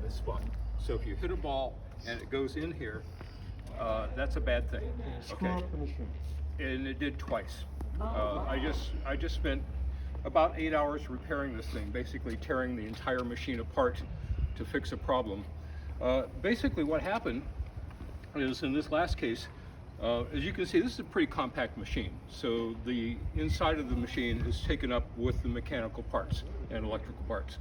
this spot. So if you hit a ball and it goes in here, that's a bad thing. Screw Okay, up the machine. and it did twice. I just spent about 8 hours repairing this thing, basically tearing the entire machine apart to fix a problem. Basically what happened is, in this last case, as you can see, this is a pretty compact machine. So the inside of the machine is taken up with the mechanical parts and electrical parts.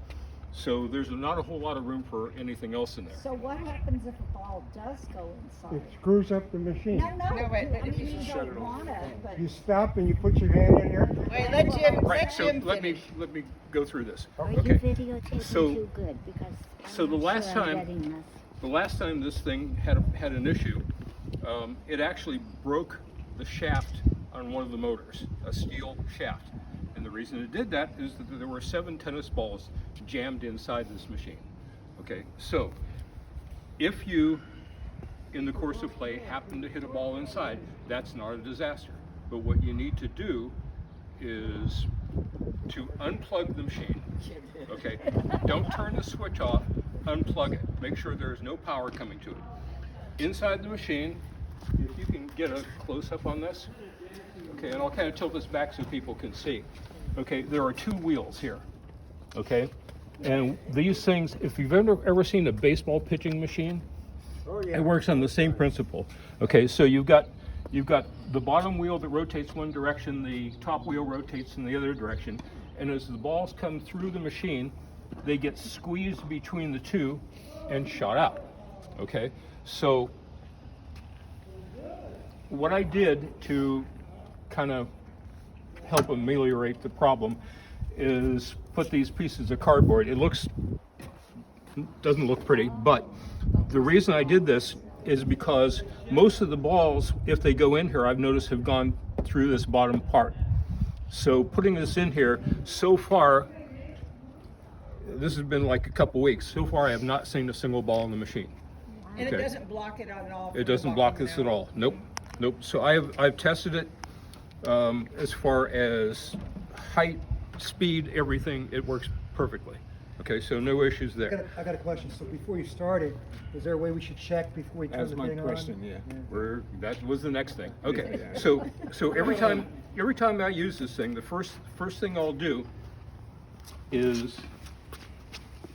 So there's not a whole lot of room for anything else in there. So what happens if a ball does go inside? It screws up the machine. No, No, but I if mean, you you shut don't want it, but You stop and you put your hand in here. Wait, let Jim, Right, let so Jim let me go through this. Are you Okay. videotaping So- too good? Because so I'm the not last sure I'm time- getting this. The last time this thing had an issue, it actually broke the shaft on one of the motors, a steel shaft. And the reason it did that is that there were 7 tennis balls jammed inside this machine. Okay, so if you, in the course of play, happen to hit a ball inside, that's not a disaster. But what you need to do is to unplug the machine. Okay, don't turn the switch off, unplug it. Make sure there's no power coming to it. Inside the machine, if you can get a close-up on this, okay, and I'll kind of tilt this back so people can see. Okay, there are 2 wheels here, okay? And these things, if you've ever seen a baseball pitching machine, Oh, yeah. it works on the same principle. Okay, so you've got the bottom wheel that rotates one direction, the top wheel rotates in the other direction, and as the balls come through the machine, they get squeezed between the two and shot out. Okay, so what I did to kind of help ameliorate the problem is put these pieces of cardboard. It doesn't look pretty, but the reason I did this is because most of the balls, if they go in here, I've noticed have gone through this bottom part. So putting this in here, so far, this has been like a couple weeks. So far, I have not seen a single ball in the machine. And Okay. it doesn't block it at all. It doesn't block this at all. Nope, nope. So I've tested it as far as height, speed, everything. It works perfectly. Okay, so no issues there. I got a question. So before you started, is there a way we should check before we turn That's the my thing on? question, yeah. That was the next thing. Okay, Yeah. so every time I use this thing, the first thing I'll do is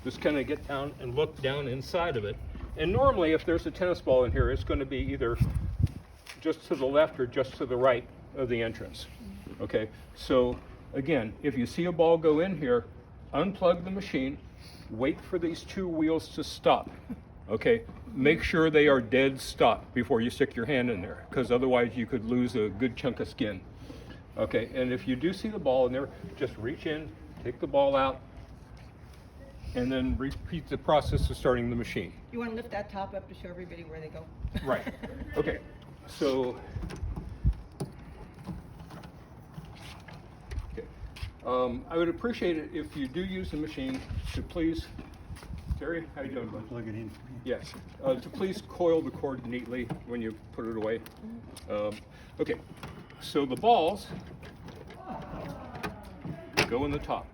just kind of get down and look down inside of it. And normally, if there's a tennis ball in here, it's going to be either just to the left or just to the right of the entrance. Okay, so again, if you see a ball go in here, unplug the machine, wait for these 2 wheels to stop. Okay, make sure they are dead stop before you stick your hand in there, because otherwise you could lose a good chunk of skin. Okay, and if you do see the ball in there, just reach in, take the ball out, and then repeat the process of starting the machine. You want to lift that top up to show everybody where they go? Right. Okay. So. Okay. I would appreciate it if you do use the machine to please, Terry, how you doing, bud? Plug it in. Yes. To please coil the cord neatly when you put it away. Okay. So the balls go in the top,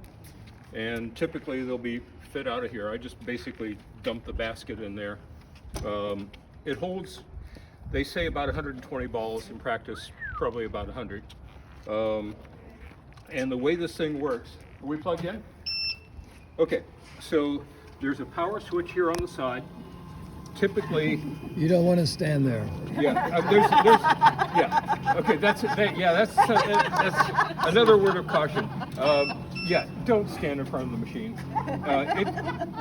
and typically they'll be fit out of here. I just basically dump the basket in there. It holds, they say about 120 balls. In practice, probably about 100. And the way this thing works, are we plugged in? Okay, so there's a power switch here on the side. Typically, You don't want to stand there. yeah, yeah. Okay, that's another word of caution. Yeah, don't stand in front of the machine.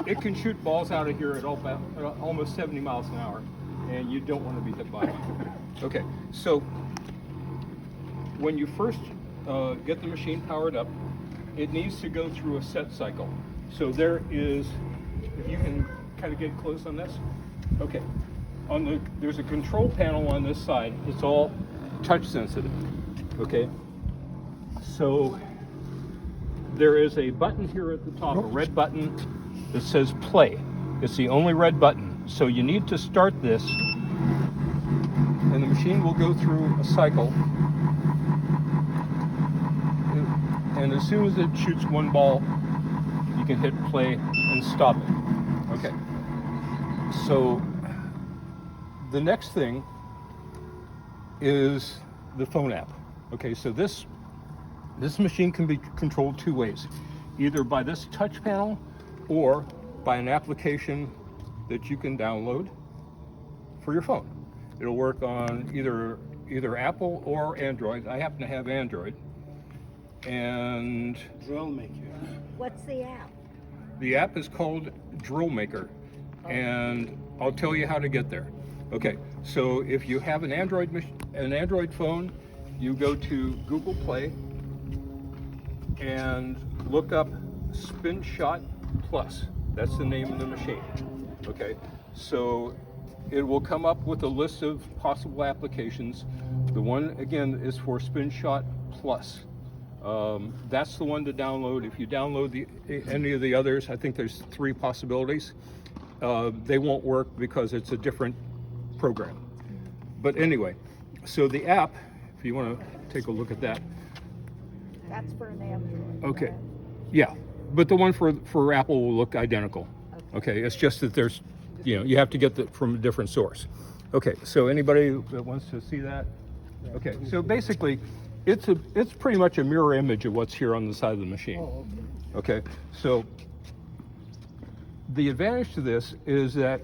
It can shoot balls out of here at almost 70 miles an hour, and you don't want to be hit by it. Okay, so when you first get the machine powered up, it needs to go through a set cycle. So there is, if you can kind of get close on this. Okay, there's a control panel on this side. It's all touch sensitive. Okay, so there is a button here at the top, a red button that says play. It's the only red button. So you need to start this, and the machine will go through a cycle. And as soon as it shoots one ball, you can hit play and stop it. Okay. So the next thing is the phone app. Okay, so this machine can be controlled two ways, either by this touch panel or by an application that you can download for your phone. It'll work on either Apple or Android. I happen to have Android. And Drill maker. What's the app? the app is called Drill Maker, and I'll tell you how to get there. Okay, so if you have an Android phone, you go to Google Play and look up SpinShot Plus. That's the name of the machine. Okay, so it will come up with a list of possible applications. The one, again, is for SpinShot Plus. That's the one to download. If you download any of the others, I think there's 3 possibilities. They won't work because it's a different program. But anyway, so the app, if you want to take a look at that. That's for an Android. Okay, correct? yeah, but the one for Apple will look identical. Okay, it's just that there's, you have to get it from a different source. Okay, so anybody that wants to see that? Okay, so basically, it's pretty much a mirror image of what's here on the side of the machine. Oh, Okay, so the advantage to this is that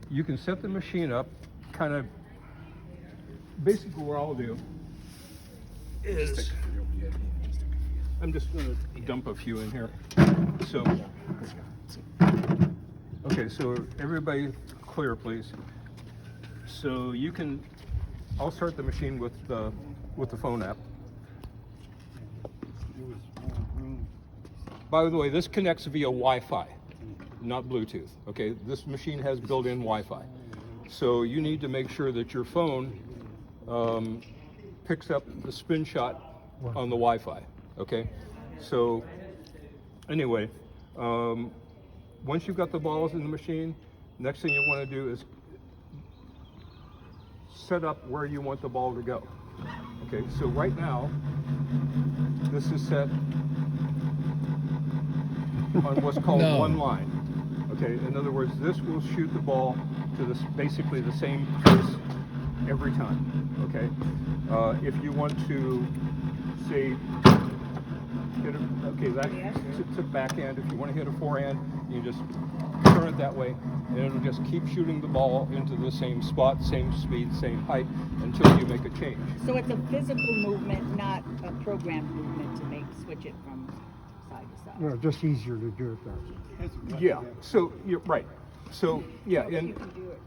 you can set the machine up kind of, basically what I'll do is, I'm just going to dump a few in here. So, okay, so everybody clear, please. So you can, I'll start the machine with the phone app. By the way, this connects via Wi-Fi, not Bluetooth. Okay, this machine has built-in Wi-Fi. So you need to make sure that your phone picks up the SpinShot on the Wi-Fi. Okay, so anyway, once you've got the balls in the machine, next thing you want to do is set up where you want the ball to go. Okay, so right now, this is set on what's called No. one line. Okay, in other words, this will shoot the ball to this basically the same place every time. Okay, if you want to say hit a, okay, that's a backhand. If you want to hit a forehand, you just turn it that way, and it'll just keep shooting the ball into the same spot, same speed, same height until you make a change. So it's a physical movement, not a programmed movement to switch it from side to side. No, just easier to do it that way. Yeah. So you're right. So yeah, and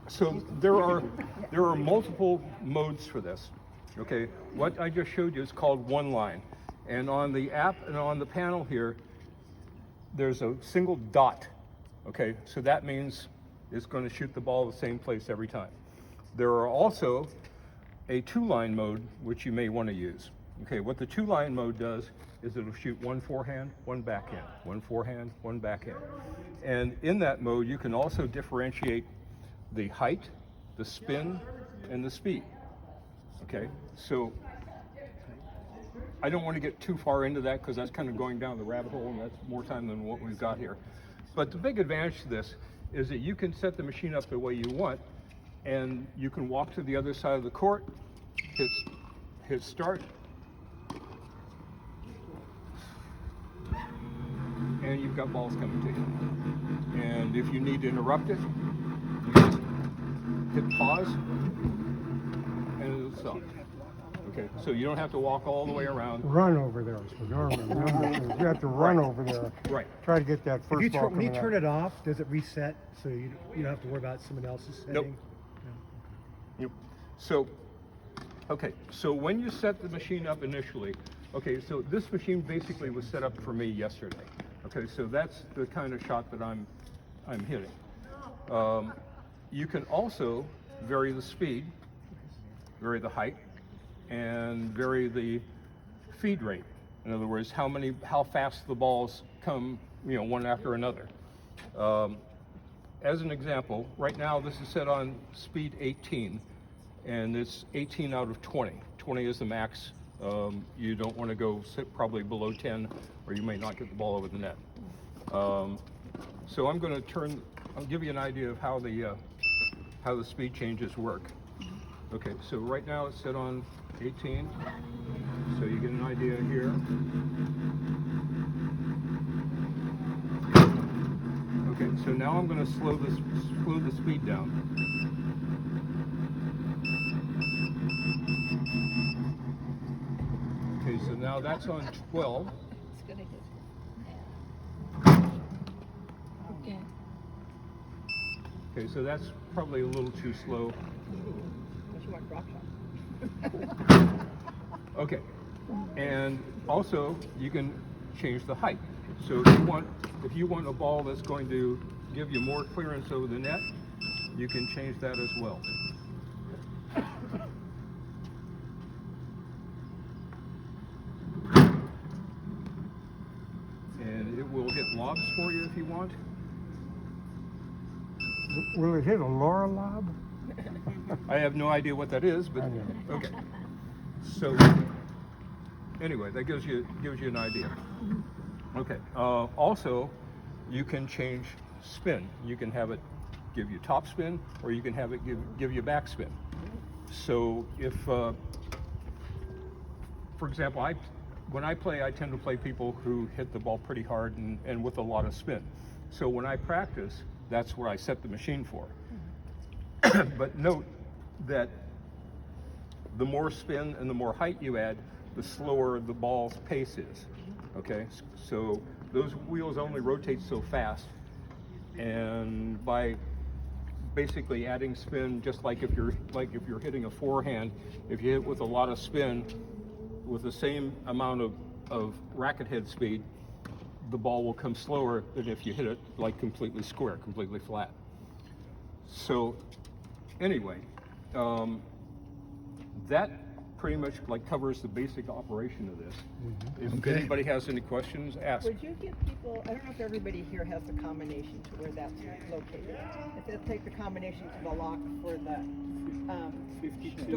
so there are multiple modes for this. Okay, what I just showed you is called one line, and on the app and on the panel here, there's a single dot. Okay, so that means it's going to shoot the ball the same place every time. There are also a 2-line mode which you may want to use. Okay, what the 2-line mode does is it'll shoot one forehand, one backhand, one forehand, one backhand. And in that mode, you can also differentiate the height, the spin, and the speed. Okay, so I don't want to get too far into that because that's kind of going down the rabbit hole, and that's more time than what we've got here. But the big advantage to this is that you can set the machine up the way you want, and you can walk to the other side of the court, hit start, and you've got balls coming to you. And if you need to interrupt it, you just hit pause, and it'll stop. Okay, so you don't have to walk all the way around. Run over there. So normally, you have to run over there. Right. Try to get that first ball When you coming turn out. it off, does it reset so you don't have to worry about someone else's setting? Nope. Yep. So, okay, so when you set the machine up initially, okay, so this machine basically was set up for me yesterday. Okay, so that's the kind of shot that I'm hitting. You can also vary the speed, vary the height, and vary the feed rate. In other words, how fast the balls come, one after another. As an example, right now this is set on speed 18, and it's 18 out of 20. 20 is the max. You don't want to go sit probably below 10, or you may not get the ball over the net. So I'm going to turn I'll give you an idea of how the speed changes work. Okay, so right now it's set on 18, so you get an idea here. Okay, so now I'm going to slow the speed down. Okay, so now that's on 12. It's gonna hit. Okay. Okay, so that's probably a little too slow. Unless you want drop shot. Okay, and also you can change the height. So if you want a ball that's going to give you more clearance over the net, you can change that as well. And it will hit lobs for you if you want. Will it hit a Laura lob? I have no idea what that is, but I know. okay. So anyway, that gives you an idea. Okay. Also, you can change spin. You can have it give you top spin, or you can have it give you back spin. So if, for example, when I play, I tend to play people who hit the ball pretty hard and with a lot of spin. So when I practice, that's where I set the machine for. But note that the more spin and the more height you add, the slower the ball's pace is. Okay, so those wheels only rotate so fast, and by basically adding spin, just like if you're hitting a forehand, if you hit with a lot of spin with the same amount of racket head speed, the ball will come slower than if you hit it like completely square, completely flat. So anyway, that pretty much like covers the basic operation of this. If Okay. anybody has any questions, ask. Would you give people, I don't know if everybody here has the combination to where that's located. If they'll take the combination to the lock for the, store.